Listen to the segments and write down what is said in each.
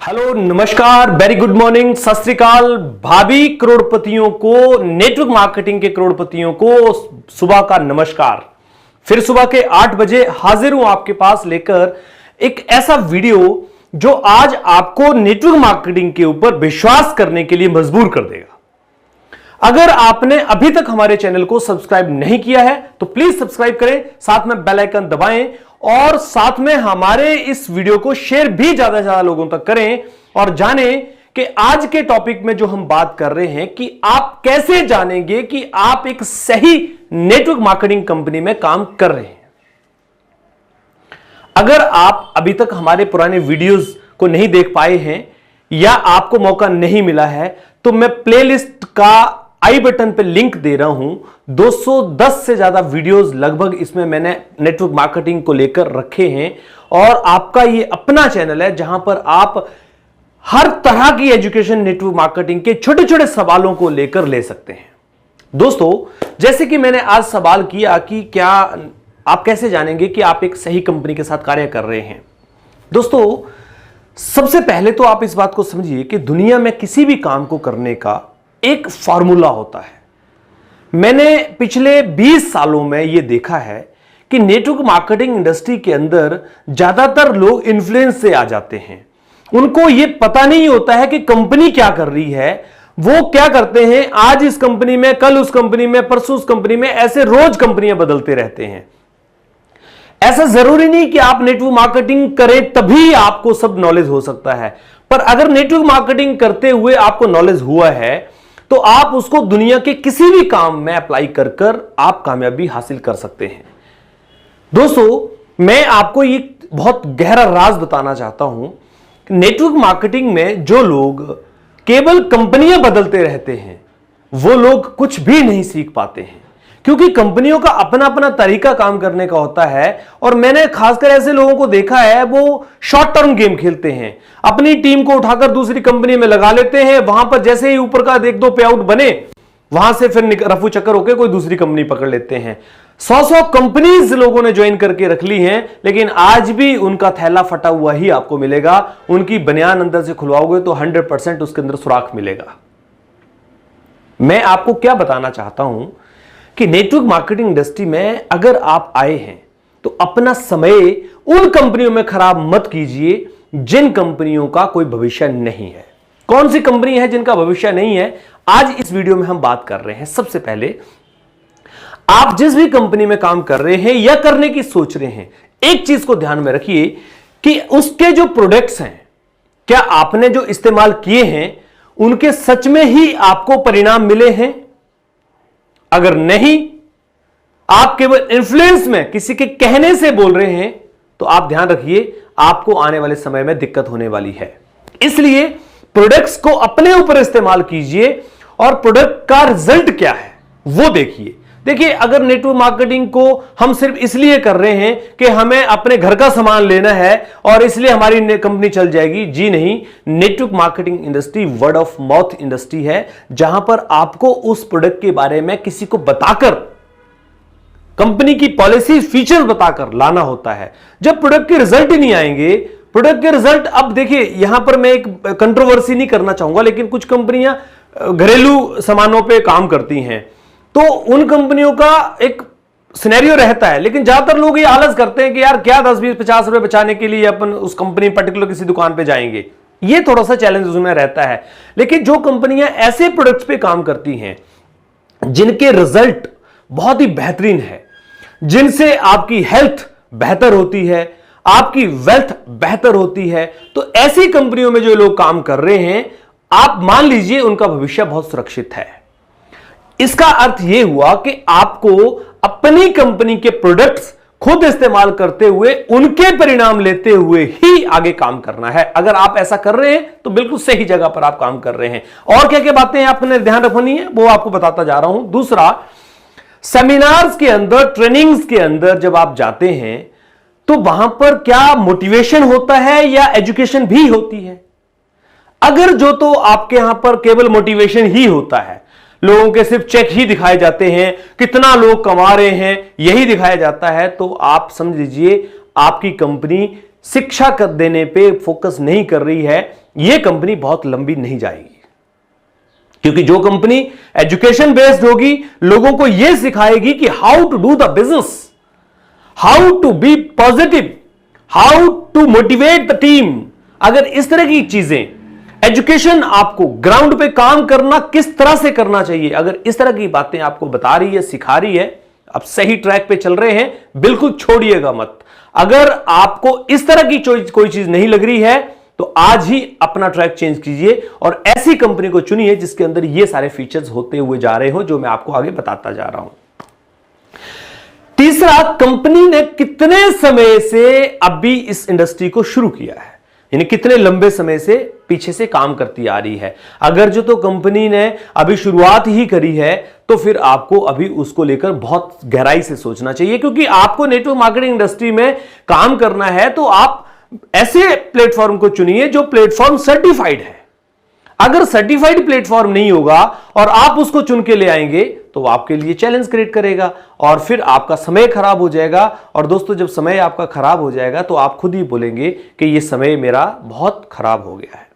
Hello, नमस्कार, very good morning, सत श्री अकाल। भाभी करोड़पतियों को, नेटवर्क मार्केटिंग के करोड़पतियों को सुबह का नमस्कार। फिर सुबह के 8 बजे हाजिर हूं आपके पास लेकर एक ऐसा वीडियो जो आज आपको नेटवर्क मार्केटिंग के ऊपर विश्वास करने के लिए मजबूर कर देगा। अगर आपने अभी तक हमारे चैनल को सब्सक्राइब नहीं किया है तो प्लीज सब्सक्राइब करें, साथ में बेल आइकन दबाएं और साथ में हमारे इस वीडियो को शेयर भी ज्यादा से ज्यादा लोगों तक करें और जानें कि आज के टॉपिक में जो हम बात कर रहे हैं कि आप कैसे जानेंगे कि आप एक सही नेटवर्क मार्केटिंग कंपनी में काम कर रहे हैं। अगर आप अभी तक हमारे पुराने वीडियोस को नहीं देख पाए हैं या आपको मौका नहीं मिला है तो मैं प्लेलिस्ट का आई बटन पे लिंक दे रहा हूं। 210 से ज्यादा वीडियोस लगभग इसमें मैंने नेटवर्क मार्केटिंग को लेकर रखे हैं और आपका ये अपना चैनल है जहां पर आप हर तरह की एजुकेशन नेटवर्क मार्केटिंग के छोटे छोटे सवालों को लेकर ले सकते हैं। दोस्तों, जैसे कि मैंने आज सवाल किया कि क्या आप कैसे जानेंगे कि आप एक सही कंपनी के साथ कार्य कर रहे हैं। दोस्तों, सबसे पहले तो आप इस बात को समझिए कि दुनिया में किसी भी काम को करने का एक फॉर्मूला होता है। मैंने पिछले 20 सालों में यह देखा है कि नेटवर्क मार्केटिंग इंडस्ट्री के अंदर ज्यादातर लोग इन्फ्लुएंस से आ जाते हैं। उनको यह पता नहीं होता है कि कंपनी क्या कर रही है। वो क्या करते हैं, आज इस कंपनी में, कल उस कंपनी में, परसों उस कंपनी में, ऐसे रोज कंपनियां बदलते रहते हैं। ऐसा जरूरी नहीं कि आप नेटवर्क मार्केटिंग करें तभी आपको सब नॉलेज हो सकता है, पर अगर नेटवर्क मार्केटिंग करते हुए आपको नॉलेज हुआ है तो आप उसको दुनिया के किसी भी काम में अप्लाई कर कर आप कामयाबी हासिल कर सकते हैं। दोस्तों, मैं आपको एक बहुत गहरा राज बताना चाहता हूं कि नेटवर्क मार्केटिंग में जो लोग केवल कंपनियां बदलते रहते हैं वो लोग कुछ भी नहीं सीख पाते हैं, क्योंकि कंपनियों का अपना अपना तरीका काम करने का होता है। और मैंने खासकर ऐसे लोगों को देखा है, वो शॉर्ट टर्म गेम खेलते हैं, अपनी टीम को उठाकर दूसरी कंपनी में लगा लेते हैं, वहां पर जैसे ही ऊपर का एक दो पे आउट बने वहां से फिर रफू चक्कर होकर कोई दूसरी कंपनी पकड़ लेते हैं। 100 कंपनीज लोगों ने ज्वाइन करके रख ली हैं, लेकिन आज भी उनका थैला फटा हुआ ही आपको मिलेगा। उनकी बनियान अंदर से खुलवाओगे तो 100% उसके अंदर सुराख मिलेगा। मैं आपको क्या बताना चाहता हूं कि नेटवर्क मार्केटिंग इंडस्ट्री में अगर आप आए हैं तो अपना समय उन कंपनियों में खराब मत कीजिए जिन कंपनियों का कोई भविष्य नहीं है। कौन सी कंपनी है जिनका भविष्य नहीं है, आज इस वीडियो में हम बात कर रहे हैं। सबसे पहले, आप जिस भी कंपनी में काम कर रहे हैं या करने की सोच रहे हैं, एक चीज को ध्यान में रखिए कि उसके जो प्रोडक्ट्स हैं, क्या आपने जो इस्तेमाल किए हैं उनके सच में ही आपको परिणाम मिले हैं। अगर नहीं, आप केवल इन्फ्लुएंस में किसी के कहने से बोल रहे हैं तो आप ध्यान रखिए आपको आने वाले समय में दिक्कत होने वाली है। इसलिए प्रोडक्ट्स को अपने ऊपर इस्तेमाल कीजिए और प्रोडक्ट का रिजल्ट क्या है वो देखिए। देखिए, अगर नेटवर्क मार्केटिंग को हम सिर्फ इसलिए कर रहे हैं कि हमें अपने घर का सामान लेना है और इसलिए हमारी कंपनी चल जाएगी, जी नहीं। Network marketing industry word of mouth industry है, जहां पर आपको उस प्रोडक्ट के बारे में किसी को बताकर, कंपनी की पॉलिसी फीचर बताकर लाना होता है। जब प्रोडक्ट के रिजल्ट ही नहीं आएंगे, प्रोडक्ट के रिजल्ट, अब देखिए यहां पर मैं एक कंट्रोवर्सी नहीं करना चाहूंगा, लेकिन कुछ कंपनियां घरेलू सामानों पर काम करती हैं तो उन कंपनियों का एक सिनेरियो रहता है, लेकिन ज्यादातर लोग ये आलस करते हैं कि यार क्या 10, 20, 50 रुपए बचाने के लिए अपन उस कंपनी पर्टिकुलर किसी दुकान पे जाएंगे। ये थोड़ा सा चैलेंज उसमें रहता है। लेकिन जो कंपनियां ऐसे प्रोडक्ट्स पे काम करती हैं जिनके रिजल्ट बहुत ही बेहतरीन है, जिनसे आपकी हेल्थ बेहतर होती है, आपकी वेल्थ बेहतर होती है, तो ऐसी कंपनियों में जो लोग काम कर रहे हैं, आप मान लीजिए उनका भविष्य बहुत सुरक्षित है। इसका अर्थ यह हुआ कि आपको अपनी कंपनी के प्रोडक्ट्स खुद इस्तेमाल करते हुए उनके परिणाम लेते हुए ही आगे काम करना है। अगर आप ऐसा कर रहे हैं तो बिल्कुल सही जगह पर आप काम कर रहे हैं। और क्या क्या बातें आपने ध्यान रखनी है वो आपको बताता जा रहा हूं। दूसरा, सेमिनार्स के अंदर, ट्रेनिंग्स के अंदर जब आप जाते हैं तो वहां पर क्या मोटिवेशन होता है या एजुकेशन भी होती है। अगर जो तो आपके यहां पर केवल मोटिवेशन ही होता है, लोगों के सिर्फ चेक ही दिखाए जाते हैं, कितना लोग कमा रहे हैं यही दिखाया जाता है, तो आप समझ लीजिए आपकी कंपनी शिक्षा कर देने पे फोकस नहीं कर रही है, यह कंपनी बहुत लंबी नहीं जाएगी। क्योंकि जो कंपनी एजुकेशन बेस्ड होगी, लोगों को यह सिखाएगी कि how to do the business, how to be positive, how to motivate the team, अगर इस तरह की चीजें एजुकेशन आपको ग्राउंड पे काम करना किस तरह से करना चाहिए, अगर इस तरह की बातें आपको बता रही है, सिखा रही है, आप सही ट्रैक पे चल रहे हैं, बिल्कुल छोड़िएगा मत। अगर आपको इस तरह की कोई चीज नहीं लग रही है तो आज ही अपना ट्रैक चेंज कीजिए और ऐसी कंपनी को चुनिए जिसके अंदर ये सारे फीचर्स होते हुए जा रहे हो जो मैं आपको आगे बताता जा रहा हूं। तीसरा, कंपनी ने कितने समय से अभी इस इंडस्ट्री को शुरू किया है, यानी कितने लंबे समय से पीछे से काम करती आ रही है। अगर जो तो कंपनी ने अभी शुरुआत ही करी है तो फिर आपको अभी उसको लेकर बहुत गहराई से सोचना चाहिए, क्योंकि आपको नेटवर्क मार्केटिंग इंडस्ट्री में काम करना है तो आप ऐसे प्लेटफॉर्म को चुनिए जो प्लेटफॉर्म सर्टिफाइड है। अगर सर्टिफाइड प्लेटफॉर्म नहीं होगा और आप उसको चुन के ले आएंगे तो वो आपके लिए चैलेंज क्रिएट करेगा और फिर आपका समय खराब हो जाएगा। और दोस्तों, जब समय आपका खराब हो जाएगा तो आप खुद ही बोलेंगे कि ये समय मेरा बहुत खराब हो गया है।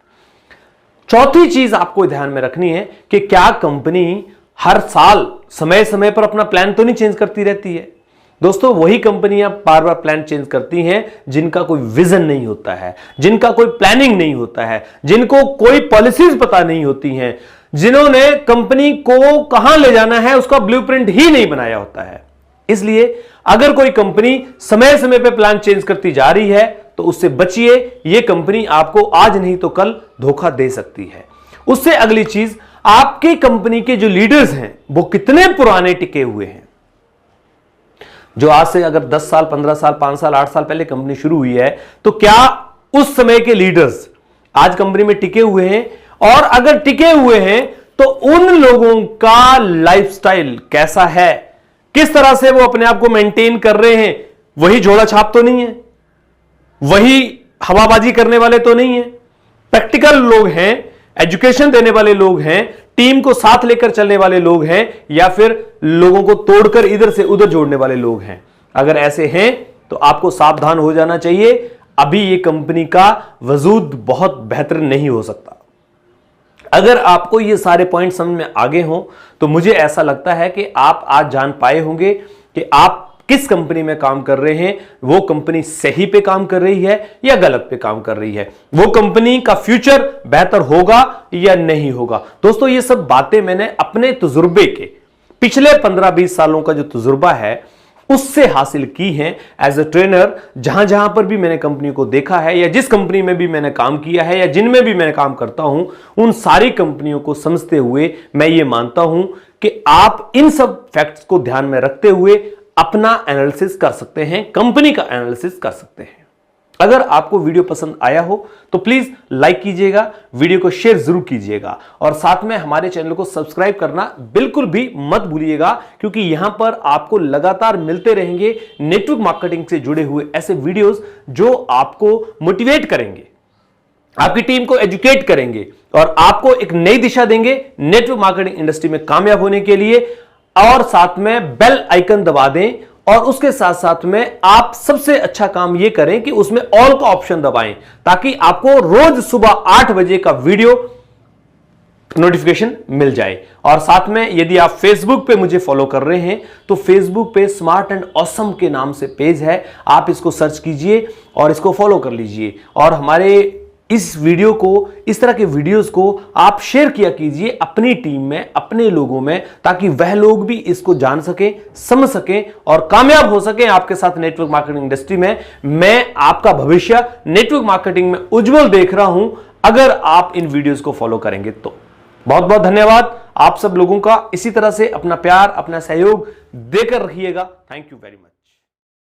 चौथी चीज आपको ध्यान में रखनी है कि क्या कंपनी हर साल समय समय पर अपना प्लान तो नहीं चेंज करती रहती है। दोस्तों, वही कंपनियां बार बार प्लान चेंज करती हैं जिनका कोई विजन नहीं होता है, जिनका कोई प्लानिंग नहीं होता है, जिनको कोई पॉलिसीज पता नहीं होती हैं, जिन्होंने कंपनी को कहां ले जाना है उसका ब्लूप्रिंट ही नहीं बनाया होता है। इसलिए अगर कोई कंपनी समय समय पर प्लान चेंज करती जा रही है तो उससे बचिए। यह कंपनी आपको आज नहीं तो कल धोखा दे सकती है। उससे अगली चीज, आपकी कंपनी के जो लीडर्स हैं वो कितने पुराने टिके हुए हैं। जो आज से अगर 10 साल, 15 साल, 5 साल, 8 साल पहले कंपनी शुरू हुई है तो क्या उस समय के लीडर्स आज कंपनी में टिके हुए हैं, और अगर टिके हुए हैं तो उन लोगों का लाइफस्टाइल कैसा है, किस तरह से वो अपने आप को मेंटेन कर रहे हैं। वही झोला छाप तो नहीं है, वही हवाबाजी करने वाले तो नहीं है, प्रैक्टिकल लोग हैं, एजुकेशन देने वाले लोग हैं, टीम को साथ लेकर चलने वाले लोग हैं, या फिर लोगों को तोड़कर इधर से उधर जोड़ने वाले लोग हैं। अगर ऐसे हैं तो आपको सावधान हो जाना चाहिए। अभी ये कंपनी का वजूद बहुत बेहतर नहीं हो सकता। अगर आपको ये सारे पॉइंट समझ में आगे हों तो मुझे ऐसा लगता है कि आप आज जान पाए होंगे कि आप किस कंपनी में काम कर रहे हैं, वो कंपनी सही पे काम कर रही है या गलत पे काम कर रही है, वो कंपनी का फ्यूचर बेहतर होगा या नहीं होगा। दोस्तों, ये सब बातें मैंने अपने तजुर्बे के पिछले 15-20 सालों का जो तजुर्बा है उससे हासिल की हैं एज अ ट्रेनर। जहां जहां पर भी मैंने कंपनी को देखा है या जिस कंपनी में भी मैंने काम किया है या जिनमें भी मैं काम करता हूं, उन सारी कंपनियों को समझते हुए मैं ये मानता हूं कि आप इन सब फैक्ट्स को ध्यान में रखते हुए अपना एनालिसिस कर सकते हैं, कंपनी का एनालिसिस कर सकते हैं। अगर आपको वीडियो पसंद आया हो तो प्लीज लाइक कीजिएगा, वीडियो को शेयर जरूर कीजिएगा और साथ में हमारे चैनल को सब्सक्राइब करना बिल्कुल भी मत भूलिएगा, क्योंकि यहां पर आपको लगातार मिलते रहेंगे नेटवर्क मार्केटिंग से जुड़े हुए ऐसे वीडियोस जो आपको मोटिवेट करेंगे, आपकी टीम को एजुकेट करेंगे और आपको एक नई दिशा देंगे नेटवर्क मार्केटिंग इंडस्ट्री में कामयाब होने के लिए। और साथ में बेल आइकन दबा दें और उसके साथ साथ में आप सबसे अच्छा काम यह करें कि उसमें ऑल का ऑप्शन दबाएं, ताकि आपको रोज सुबह 8 बजे का वीडियो नोटिफिकेशन मिल जाए। और साथ में यदि आप फेसबुक पे मुझे फॉलो कर रहे हैं तो फेसबुक पे स्मार्ट एंड ऑसम के नाम से पेज है, आप इसको सर्च कीजिए और इसको फॉलो कर लीजिए। और हमारे इस वीडियो को, इस तरह के वीडियोस को आप शेयर किया कीजिए अपनी टीम में, अपने लोगों में, ताकि वह लोग भी इसको जान सकें, समझ सकें और कामयाब हो सकें आपके साथ नेटवर्क मार्केटिंग इंडस्ट्री में। मैं आपका भविष्य नेटवर्क मार्केटिंग में उज्जवल देख रहा हूं अगर आप इन वीडियोस को फॉलो करेंगे तो। बहुत बहुत धन्यवाद आप सब लोगों का। इसी तरह से अपना प्यार, अपना सहयोग देकर रखिएगा। Thank you very much.